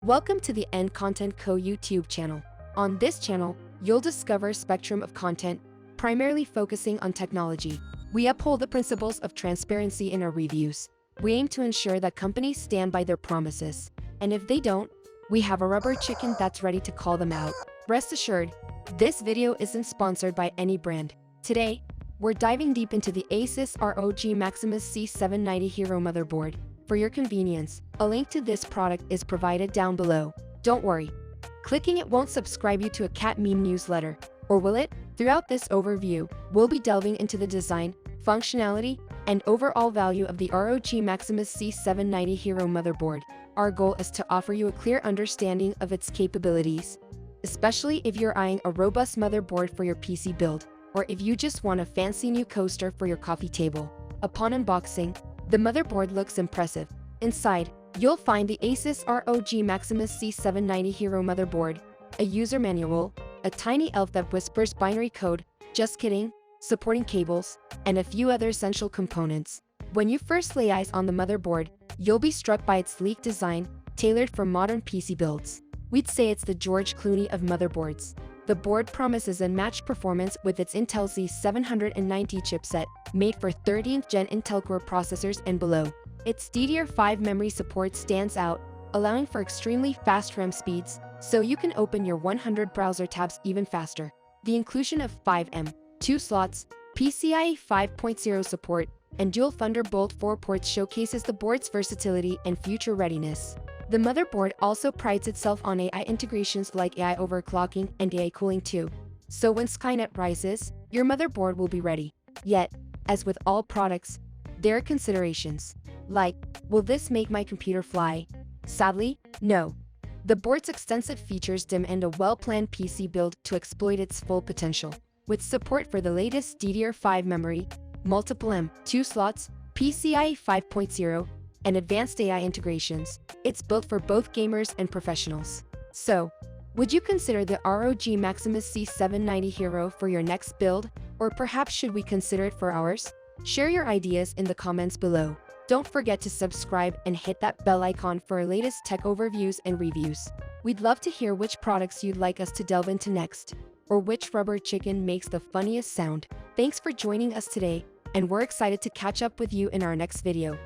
Welcome to the End Content Co. YouTube channel. On this channel, you'll discover a spectrum of content, primarily focusing on technology. We uphold the principles of transparency in our reviews. We aim to ensure that companies stand by their promises. And if they don't, we have a rubber chicken that's ready to call them out. Rest assured, this video isn't sponsored by any brand. Today, we're diving deep into the ASUS ROG Maximus Z790 Hero motherboard. For your convenience, a link to this product is provided down below. Don't worry, clicking it won't subscribe you to a cat meme newsletter, or will it? Throughout this overview, we'll be delving into the design, functionality, and overall value of the ROG Maximus Z790 Hero motherboard. Our goal is to offer you a clear understanding of its capabilities, especially if you're eyeing a robust motherboard for your PC build, or if you just want a fancy new coaster for your coffee table. Upon unboxing, the motherboard looks impressive. Inside, you'll find the ASUS ROG Maximus Z790 Hero motherboard, a user manual, a tiny elf that whispers binary code, just kidding, supporting cables, and a few other essential components. When you first lay eyes on the motherboard, you'll be struck by its sleek design, tailored for modern PC builds. We'd say it's the George Clooney of motherboards. The board promises unmatched performance with its Intel Z790 chipset, made for 13th Gen Intel Core processors and below. Its DDR5 memory support stands out, allowing for extremely fast RAM speeds, so you can open your 100 browser tabs even faster. The inclusion of 5M2 slots, PCIe 5.0 support, and dual Thunderbolt 4 ports showcases the board's versatility and future readiness. The motherboard also prides itself on AI integrations like AI overclocking and AI cooling too. So when Skynet rises, your motherboard will be ready. Yet, as with all products, there are considerations. Like, will this make my computer fly? Sadly, no. The board's extensive features demand a well-planned PC build to exploit its full potential. With support for the latest DDR5 memory, multiple M2 slots, PCIe 5.0, and advanced AI integrations, it's built for both gamers and professionals. So, would you consider the ROG Maximus Z790 Hero for your next build, or perhaps should we consider it for ours? Share your ideas in the comments below. Don't forget to subscribe and hit that bell icon for our latest tech overviews and reviews. We'd love to hear which products you'd like us to delve into next, or which rubber chicken makes the funniest sound. Thanks for joining us today, and we're excited to catch up with you in our next video.